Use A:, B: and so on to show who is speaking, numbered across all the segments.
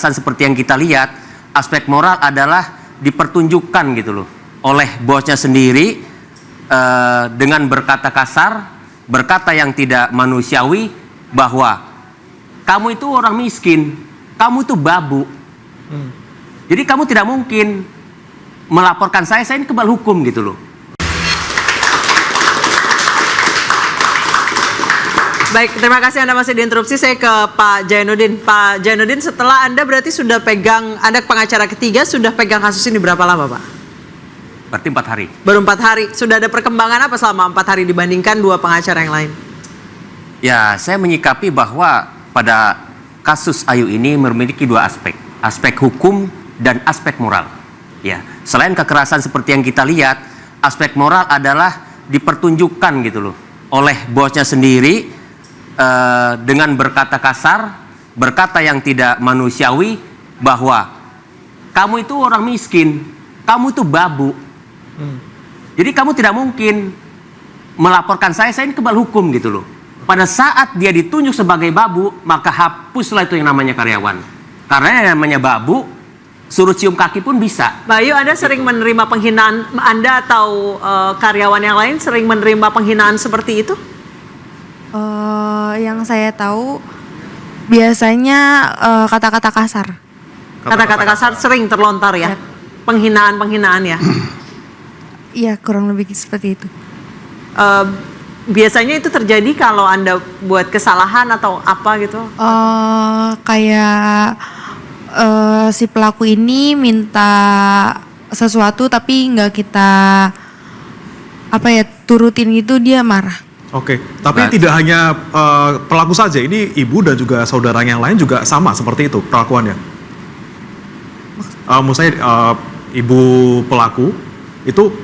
A: kekerasan seperti yang kita lihat, aspek moral adalah dipertunjukkan gitu loh oleh bosnya sendiri dengan berkata kasar, berkata yang tidak manusiawi, bahwa kamu itu orang miskin, kamu itu babu. Jadi kamu tidak mungkin melaporkan saya ini kebal hukum gitu loh.
B: Baik, terima kasih Anda masih diinterupsi. Saya ke Pak Jainuddin. Pak Jainuddin, setelah Anda berarti sudah pegang, Anda pengacara ketiga, sudah pegang kasus ini berapa lama, Pak?
A: Berarti 4 hari.
B: Baru 4 hari. Sudah ada perkembangan apa selama 4 hari dibandingkan 2 pengacara yang lain?
A: Ya, saya menyikapi bahwa pada kasus Ayu ini memiliki 2 aspek. Aspek hukum dan aspek moral. Ya, selain kekerasan seperti yang kita lihat, aspek moral adalah dipertunjukkan gitu loh oleh bosnya sendiri dengan berkata kasar, berkata yang tidak manusiawi, bahwa kamu itu orang miskin, kamu itu babu. Jadi kamu tidak mungkin melaporkan saya ini kebal hukum gitu loh. Pada saat dia ditunjuk sebagai babu, maka hapuslah itu yang namanya karyawan. Karena yang namanya babu, suruh cium kaki pun bisa.
B: Bayu, Anda sering menerima penghinaan, Anda atau karyawan yang lain sering menerima penghinaan seperti itu?
C: Yang saya tahu biasanya kata-kata kasar.
B: Kata-kata kasar sering terlontar ya? Penghinaan-penghinaan ya?
C: Iya, kurang lebih seperti itu.
B: Biasanya itu terjadi kalau Anda buat kesalahan atau apa gitu?
C: Kayak si pelaku ini minta sesuatu tapi nggak kita turutin gitu, dia marah.
D: Oke, tapi tidak hanya pelaku saja, ini ibu dan juga saudara yang lain juga sama seperti itu perlakuannya. Maksud saya ibu pelaku itu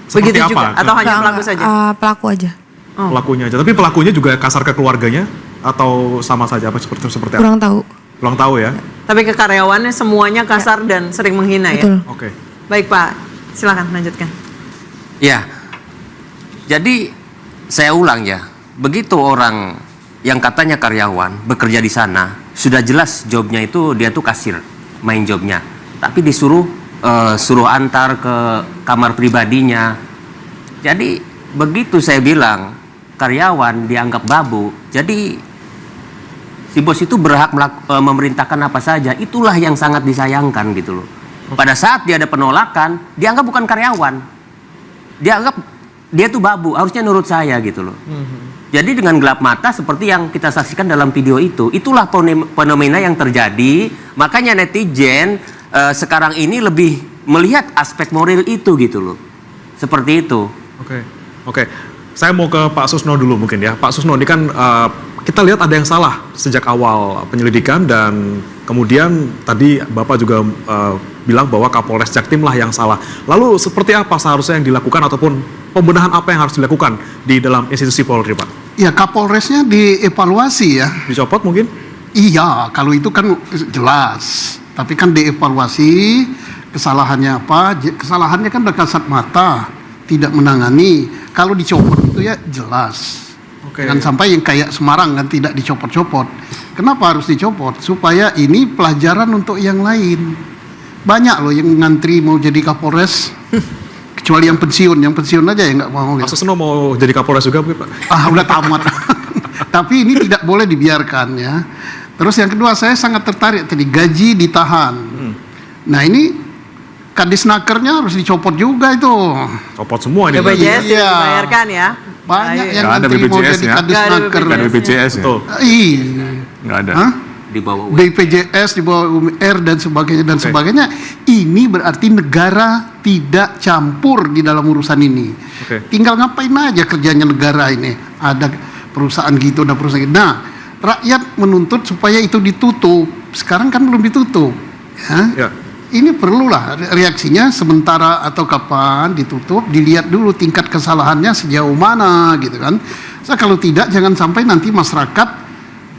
D: seperti
B: begitu
D: apa?
B: Juga? Atau hanya pelaku saja?
C: Pelaku aja.
D: Pelakunya aja, tapi pelakunya juga kasar ke keluarganya atau sama saja apa seperti apa?
C: Kurang tahu.
D: Kurang tahu ya.
B: Tapi ke karyawannya semuanya kasar dan sering menghina.
C: Betul.
B: Ya?
D: Oke.
B: Baik Pak, silakan lanjutkan.
A: Ya, jadi saya ulang ya, begitu orang yang katanya karyawan bekerja di sana, sudah jelas jobnya itu dia tuh kasir, main jobnya, tapi disuruh suruh antar ke kamar pribadinya. Jadi begitu saya bilang karyawan dianggap babu, jadi si bos itu berhak memerintahkan apa saja. Itulah yang sangat disayangkan gitu loh. Pada saat dia ada penolakan, dianggap bukan karyawan, dianggap dia tuh babu, harusnya nurut saya gitu loh. Jadi dengan gelap mata seperti yang kita saksikan dalam video itu, itulah fenomena yang terjadi. Makanya netizen sekarang ini lebih melihat aspek moral itu gitu loh. Seperti itu.
D: Oke. Saya mau ke Pak Susno dulu mungkin ya. Pak Susno, ini kan kita lihat ada yang salah sejak awal penyelidikan, dan kemudian tadi Bapak juga bilang bahwa Kapolres Jaktim lah yang salah. Lalu seperti apa seharusnya yang dilakukan ataupun pembenahan apa yang harus dilakukan di dalam institusi Polri, Pak?
E: Ya, Kapolresnya dievaluasi ya.
D: Dicopot mungkin?
E: Iya, kalau itu kan jelas. Tapi kan dievaluasi kesalahannya apa? Kesalahannya kan udah kasat mata, tidak menangani. Kalau dicopot itu ya jelas. Jangan sampai yang kayak Semarang kan tidak dicopot-copot. Kenapa harus dicopot? Supaya ini pelajaran untuk yang lain. Banyak loh yang ngantri mau jadi Kapolres. Kecuali yang pensiun aja yang nggak mau.
D: Pak Susno mau jadi Kapolres juga mungkin, Pak?
E: Udah tamat. Tapi ini tidak boleh dibiarkan ya. Terus yang kedua, saya sangat tertarik tadi, gaji ditahan. Nah ini Kadisnakernya harus dicopot juga itu.
D: Copot semua ini.
B: BPJS dibayarkan ya.
E: Banyak yang nanti mau jadi Kadisnaker.
F: Nggak ada BPJS ya?
E: Iya.
F: Nggak ada.
A: Di bawah
E: BPJS, di bawah UMR dan sebagainya. Ini berarti negara tidak campur di dalam urusan ini. Tinggal ngapain aja kerjanya negara ini. Ada perusahaan gitu, ada perusahaan gitu. Nah, rakyat menuntut supaya itu ditutup. Sekarang kan belum ditutup. Ya. Ini perlulah reaksinya sementara atau kapan ditutup, dilihat dulu tingkat kesalahannya sejauh mana gitu kan. So, kalau tidak jangan sampai nanti masyarakat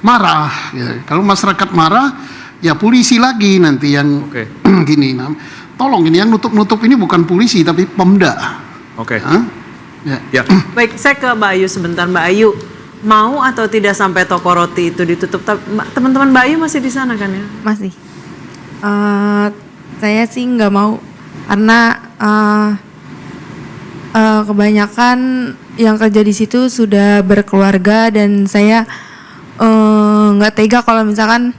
E: marah. Ya. Kalau masyarakat marah, ya polisi lagi nanti yang gini. Nah, tolong ini yang nutup-nutup ini bukan polisi tapi Pemda. Ya.
B: Baik, saya ke Mbak Ayu sebentar. Mbak Ayu, mau atau tidak sampai toko roti itu ditutup? Teman-teman Mbak Ayu masih di sana kan ya?
C: Masih. Saya sih nggak mau karena kebanyakan yang kerja di situ sudah berkeluarga dan saya nggak tega kalau misalkan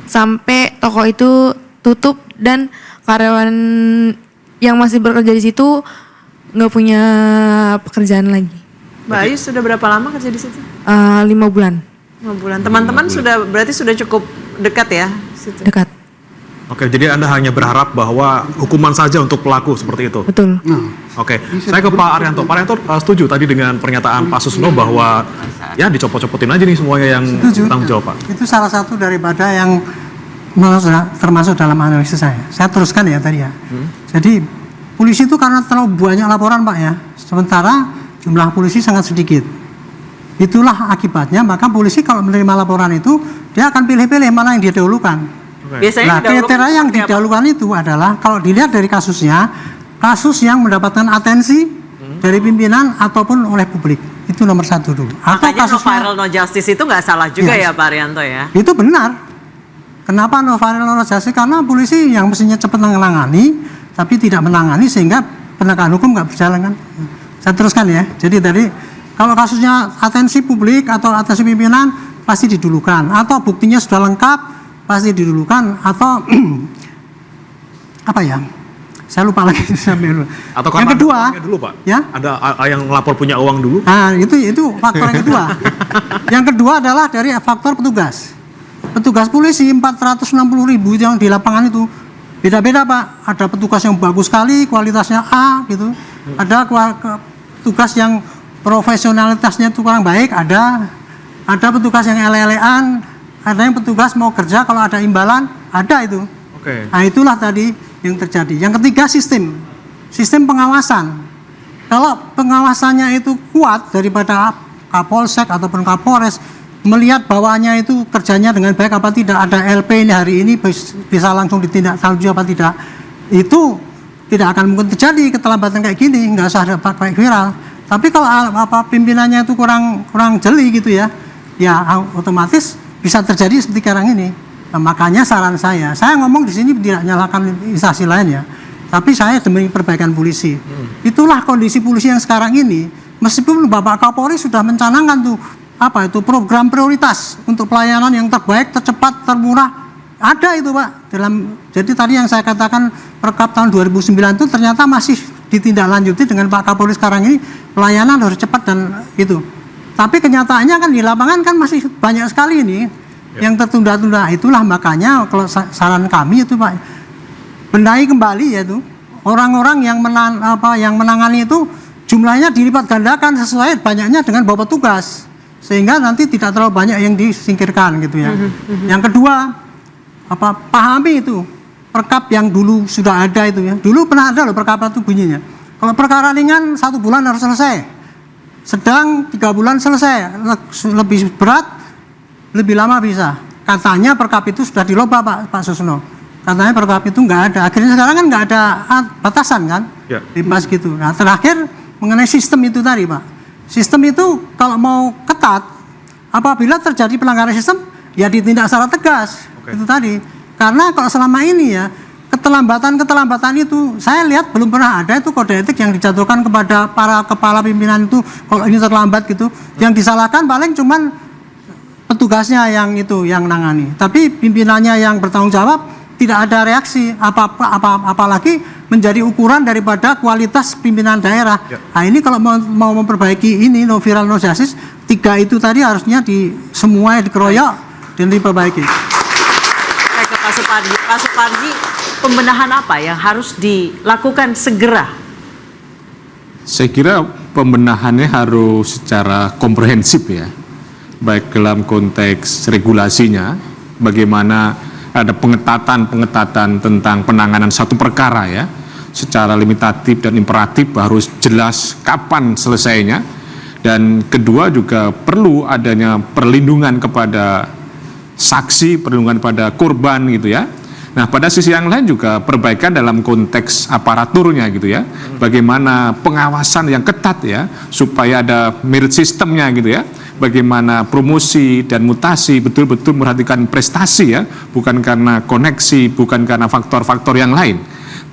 C: sampai toko itu tutup dan karyawan yang masih bekerja di situ nggak punya pekerjaan lagi.
B: Mbak Ayu sudah berapa lama kerja di situ?
C: 5 bulan
B: 5 bulan. Teman-teman berarti sudah cukup dekat ya situ.
C: dekat.
D: Oke, jadi Anda hanya berharap bahwa hukuman saja untuk pelaku seperti itu.
C: Betul.
D: Oke, saya ke Pak Arianto. Pak Arianto setuju tadi dengan pernyataan Pak Susno bahwa ya dicopot-copotin aja nih semuanya yang tanggung jawab, Pak.
F: Itu salah satu daripada yang termasuk dalam analisis saya. Saya teruskan ya tadi ya. Jadi polisi itu karena terlalu banyak laporan, Pak ya. Sementara jumlah polisi sangat sedikit. Itulah akibatnya, maka polisi kalau menerima laporan itu dia akan pilih-pilih mana yang dia dahulukan.
B: Biasanya
F: Nah, kriteria yang didahulukan itu adalah kalau dilihat dari kasusnya, kasus yang mendapatkan atensi dari pimpinan ataupun oleh publik. Itu nomor satu dulu. Atau
B: Makanya no
F: kasusnya
B: viral no justice itu nggak salah juga ya Pak Arianto ya.
F: itu benar. Kenapa no viral no justice? Karena polisi yang mestinya cepat menangani, tapi tidak menangani sehingga penegakan hukum nggak berjalan kan. Saya teruskan ya. Jadi tadi kalau kasusnya atensi publik atau atensi pimpinan pasti didulukan, atau buktinya sudah lengkap pasti didulukan, atau apa ya? Saya lupa lagi.
D: Atau
F: yang kedua,
D: dulu, Pak.
F: ya?
D: Ada yang lapor punya uang dulu.
F: Nah, itu faktor yang kedua. Yang kedua adalah dari faktor petugas. Petugas polisi 460.000 yang di lapangan itu beda-beda, Pak. Ada petugas yang bagus sekali, kualitasnya A gitu. Ada petugas yang profesionalitasnya itu kurang baik, ada petugas yang ele-elean, ada yang petugas mau kerja kalau ada imbalan, ada itu.
D: Oke.
F: Nah, itulah tadi yang terjadi. Yang ketiga sistem pengawasan. Kalau pengawasannya itu kuat daripada Kapolsek ataupun Kapolres melihat bawahnya itu kerjanya dengan baik apa tidak, ada LP ini hari ini bisa langsung ditindak lanjuti apa tidak, itu tidak akan mungkin terjadi keterlambatan kayak gini, nggak usah ada pakai viral. Tapi kalau pimpinannya itu kurang jeli gitu ya otomatis bisa terjadi seperti sekarang ini. Nah, makanya saran saya ngomong di sini tidak nyalakan instansi lain ya, tapi saya demi perbaikan polisi. Itulah kondisi polisi yang sekarang ini. Meskipun Bapak Kapolri sudah mencanangkan tuh program prioritas untuk pelayanan yang terbaik, tercepat, termurah, ada itu Pak. Jadi tadi yang saya katakan Perkap tahun 2009 itu ternyata masih ditindaklanjuti dengan Pak Kapolri sekarang ini, pelayanan harus cepat dan itu. Tapi kenyataannya kan di lapangan kan masih banyak sekali ini yang tertunda-tunda. Itulah makanya kalau saran kami itu Pak, benahi kembali yaitu orang-orang yang menangani itu jumlahnya dilipat gandakan sesuai banyaknya dengan bawa petugas, sehingga nanti tidak terlalu banyak yang disingkirkan gitu ya. Yang kedua, pahami itu Perkap yang dulu sudah ada itu ya. Dulu pernah ada loh Perkap itu bunyinya. Kalau perkara ringan 1 bulan harus selesai, sedang 3 bulan selesai, lebih berat lebih lama bisa. Katanya Perkap itu sudah diroba Pak Susno. Katanya Perkap itu nggak ada. Akhirnya sekarang kan nggak ada batasan kan, bebas gitu. Nah terakhir mengenai sistem itu tadi Pak. Sistem itu kalau mau ketat, apabila terjadi pelanggaran sistem ya ditindak secara tegas. Itu tadi. Karena kalau selama ini ya keterlambatan itu saya lihat belum pernah ada itu kode etik yang dijatuhkan kepada para kepala pimpinan itu kalau ini terlambat gitu. Yang disalahkan paling cuman petugasnya yang nangani. Tapi pimpinannya yang bertanggung jawab tidak ada reaksi apalagi menjadi ukuran daripada kualitas pimpinan daerah. Nah ini kalau mau memperbaiki ini no viral no justice, 3 itu tadi harusnya semuanya dikeroyok dan diperbaiki.
B: Saya ke Pak Suparji, pembenahan apa yang harus dilakukan segera?
G: Saya kira pembenahannya harus secara komprehensif ya, baik dalam konteks regulasinya, bagaimana ada pengetatan tentang penanganan satu perkara ya, secara limitatif dan imperatif harus jelas kapan selesainya, dan kedua juga perlu adanya perlindungan kepada saksi, perlindungan pada korban gitu ya, Nah, pada sisi yang lain juga perbaikan dalam konteks aparaturnya gitu ya. Bagaimana pengawasan yang ketat ya, supaya ada merit sistemnya gitu ya. Bagaimana promosi dan mutasi betul-betul memperhatikan prestasi ya, bukan karena koneksi, bukan karena faktor-faktor yang lain.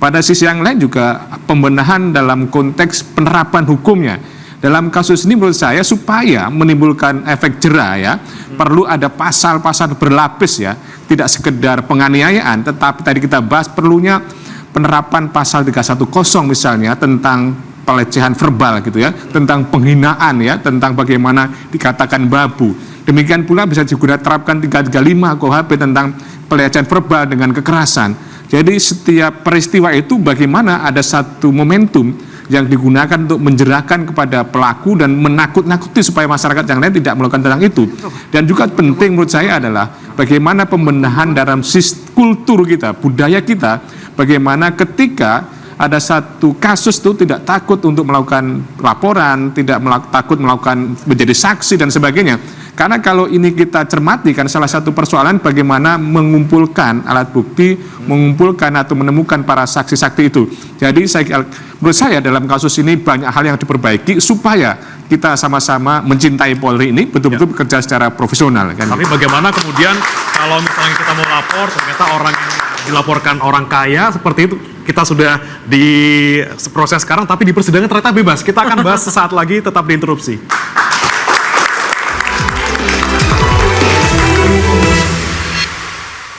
G: Pada sisi yang lain juga pembenahan dalam konteks penerapan hukumnya. Dalam kasus ini menurut saya supaya menimbulkan efek jera ya, perlu ada pasal-pasal berlapis ya, tidak sekedar penganiayaan, tetapi tadi kita bahas perlunya penerapan pasal 310 misalnya tentang pelecehan verbal gitu ya, tentang penghinaan ya, tentang bagaimana dikatakan babu. Demikian pula bisa juga terapkan 335 KUHP tentang pelecehan verbal dengan kekerasan. Jadi setiap peristiwa itu bagaimana ada satu momentum yang digunakan untuk menjerahkan kepada pelaku dan menakut-nakuti supaya masyarakat yang lain tidak melakukan tentang itu. Dan juga penting menurut saya adalah bagaimana pembenahan dalam kultur kita, budaya kita, bagaimana ketika ada satu kasus itu tidak takut untuk melakukan laporan, tidak takut melakukan menjadi saksi dan sebagainya. Karena kalau ini kita cermati kan salah satu persoalan bagaimana mengumpulkan alat bukti, mengumpulkan atau menemukan para saksi-saksi itu. Jadi menurut saya dalam kasus ini banyak hal yang diperbaiki supaya kita sama-sama mencintai Polri ini betul-betul bekerja secara profesional. Kan?
D: Tapi bagaimana kemudian kalau misalnya kita mau lapor, ternyata orang yang dilaporkan orang kaya seperti itu, kita sudah di proses sekarang tapi di persidangan ternyata bebas. Kita akan bahas sesaat lagi, tetap di Interupsi.